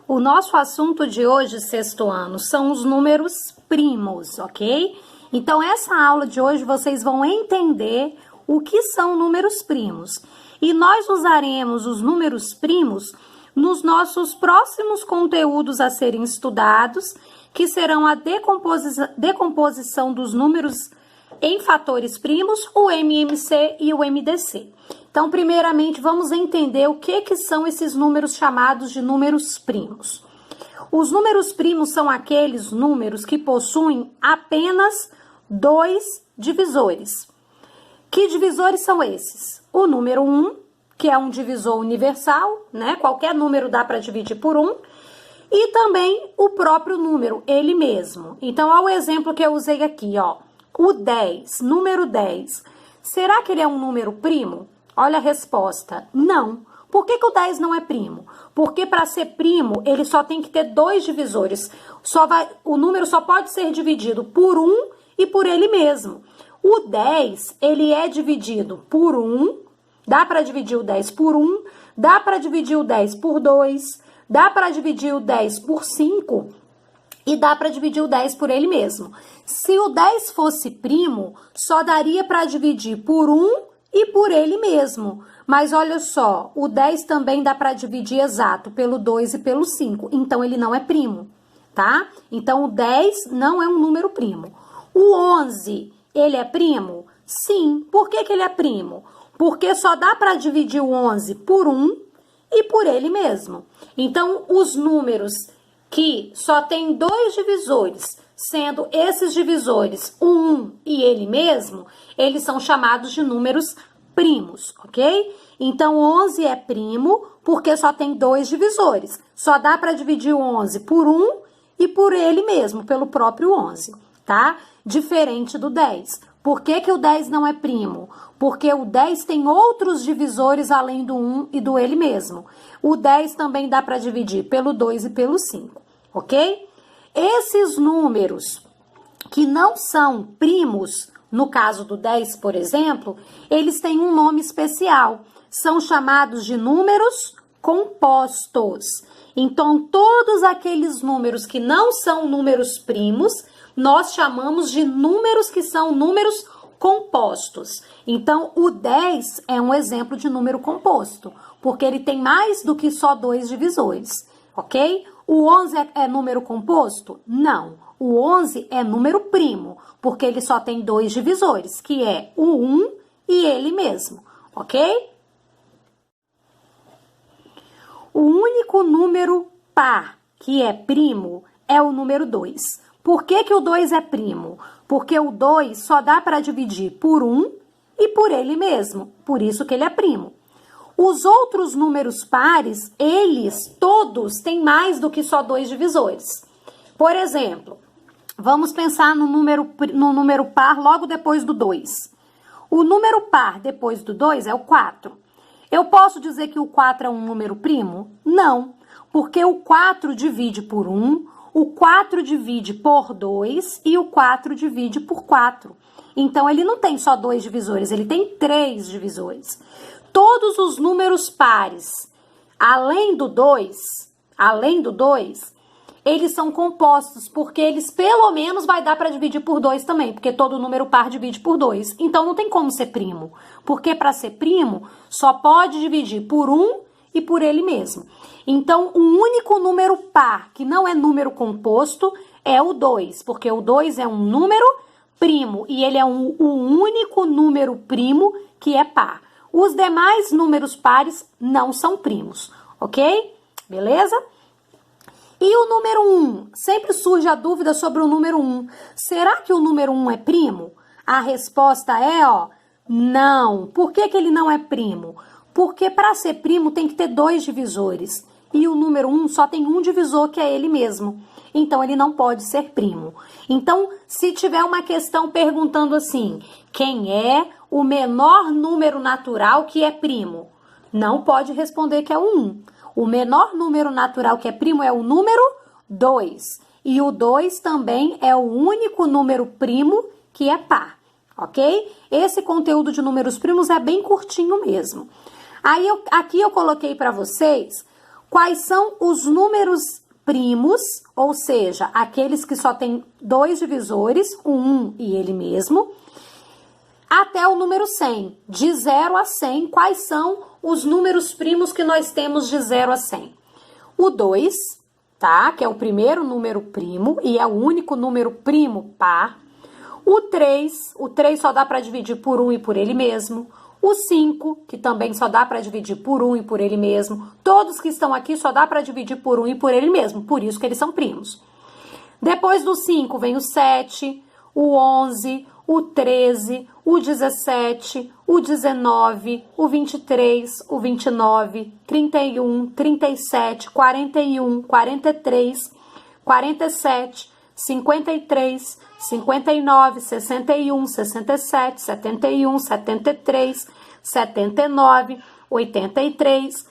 O nosso assunto de hoje, sexto ano, são os números primos, ok? Então, essa aula de hoje vocês vão entender o que são números primos. E nós usaremos os números primos nos nossos próximos conteúdos a serem estudados, que serão a decomposição dos números em fatores primos, o MMC e o MDC. Então, primeiramente, vamos entender o que são esses números chamados de números primos. Os números primos são aqueles números que possuem apenas dois divisores. Que divisores são esses? O número 1, que é um divisor universal, né? Qualquer número dá para dividir por 1. E também o próprio número, ele mesmo. Então, olha o exemplo que eu usei aqui, ó. O 10, número 10. Será que ele é um número primo? Olha a resposta, não. Por que o 10 não é primo? Porque para ser primo, ele só tem que ter dois divisores. O número só pode ser dividido por 1 e por ele mesmo. O 10, ele é dividido por 1, dá para dividir o 10 por 1, dá para dividir o 10 por 2, dá para dividir o 10 por 5 e dá para dividir o 10 por ele mesmo. Se o 10 fosse primo, só daria para dividir por 1 e por ele mesmo. Mas olha só, o 10 também dá para dividir exato pelo 2 e pelo 5. Então, ele não é primo, tá? Então, o 10 não é um número primo. O 11, ele é primo? Sim. Por que ele é primo? Porque só dá para dividir o 11 por 1 e por ele mesmo. Então, os números que só tem dois divisores, sendo esses divisores o 1 e ele mesmo, eles são chamados de números primos, ok? Então, 11 é primo porque só tem dois divisores. Só dá para dividir o 11 por 1 e por ele mesmo, pelo próprio 11, tá? Diferente do 10. Por que o 10 não é primo? Porque o 10 tem outros divisores além do 1 e do ele mesmo. O 10 também dá para dividir pelo 2 e pelo 5, ok? Esses números que não são primos, no caso do 10, por exemplo, eles têm um nome especial. São chamados de números compostos. Então, todos aqueles números que não são números primos, nós chamamos de números que são números compostos. Então, o 10 é um exemplo de número composto, porque ele tem mais do que só dois divisores, ok? O 11 é número composto? Não. O 11 é número primo, porque ele só tem dois divisores, que é o 1 e ele mesmo, ok? O único número par que é primo é o número 2. Por que o 2 é primo? Porque o 2 só dá para dividir por 1 e por ele mesmo, por isso que ele é primo. Os outros números pares, eles todos têm mais do que só dois divisores. Por exemplo, vamos pensar no número par logo depois do 2. O número par depois do 2 é o 4. Eu posso dizer que o 4 é um número primo? Não, porque o 4 divide por 1, o 4 divide por 2 e o 4 divide por 4. Então, ele não tem só dois divisores, ele tem três divisores. Todos os números pares, além do 2, eles são compostos, porque eles pelo menos vai dar para dividir por 2 também, porque todo número par divide por 2. Então, não tem como ser primo, porque para ser primo, só pode dividir por 1 e por ele mesmo. Então, o único número par que não é número composto é o 2, porque o 2 é um número primo e ele é o único número primo que é par. Os demais números pares não são primos, ok? Beleza? E o número 1? Sempre surge a dúvida sobre o número 1. Será que o número 1 é primo? A resposta é, ó, não. Por que ele não é primo? Porque para ser primo tem que ter dois divisores. E o número 1 só tem um divisor, que é ele mesmo. Então, ele não pode ser primo. Então, se tiver uma questão perguntando assim, quem é o menor número natural que é primo? Não pode responder que é o 1. O menor número natural que é primo é o número 2. E o 2 também é o único número primo que é par, ok? Esse conteúdo de números primos é bem curtinho mesmo. Aí, aqui eu coloquei para vocês Quais são os números primos, ou seja, aqueles que só têm 2 divisores, o 1 e ele mesmo, até o número 100. De 0 a 100, quais são os números primos que nós temos de 0 a 100? O 2, tá? Que é o primeiro número primo e é o único número primo par. O 3 só dá para dividir por 1 e por ele mesmo. O 5, que também só dá para dividir por 1 e por ele mesmo. Todos que estão aqui só dá para dividir por 1 e por ele mesmo, por isso que eles são primos. Depois do 5 vem o 7, o 11, o 13, o 17, o 19, o 23, o 29, 31, 37, 41, 43, 47, 53, 59, 61, 67, 71, 73, 79, 83,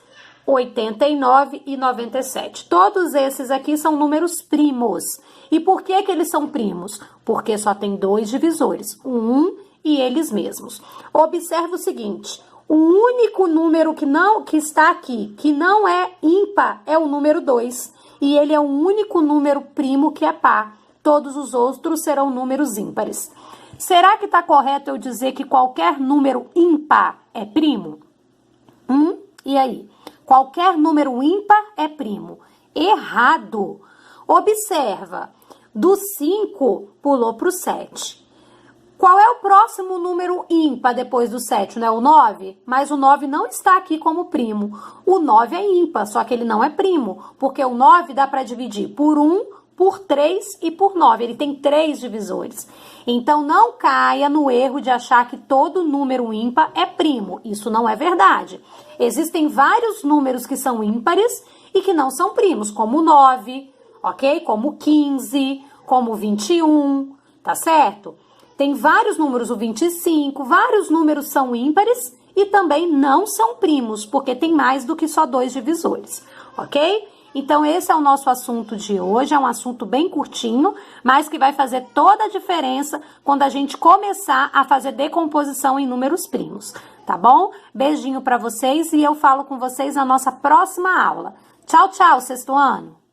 89 e 97. Todos esses aqui são números primos. E por que que eles são primos? Porque só tem 2 divisores, o 1 e eles mesmos. Observe o seguinte, o único número que está aqui, que não é ímpar, é o número 2. E ele é o único número primo que é par. Todos os outros serão números ímpares. Será que está correto eu dizer que qualquer número ímpar é primo? E aí? Qualquer número ímpar é primo. Errado. Observa, do 5 pulou para o 7. Qual é o próximo número ímpar depois do 7? Não é o 9? Mas o 9 não está aqui como primo. O 9 é ímpar, só que ele não é primo, porque o 9 dá para dividir por 1, por 3 e por 9. Ele tem 3 divisores. Então, não caia no erro de achar que todo número ímpar é primo. Isso não é verdade. Existem vários números que são ímpares e que não são primos, como o 9, ok? Como o 15, como o 21, tá certo? Tem vários números, o 25, vários números são ímpares e também não são primos, porque tem mais do que só 2 divisores, ok? Então, esse é o nosso assunto de hoje, é um assunto bem curtinho, mas que vai fazer toda a diferença quando a gente começar a fazer decomposição em números primos, tá bom? Beijinho para vocês e eu falo com vocês na nossa próxima aula. Tchau, tchau, sexto ano!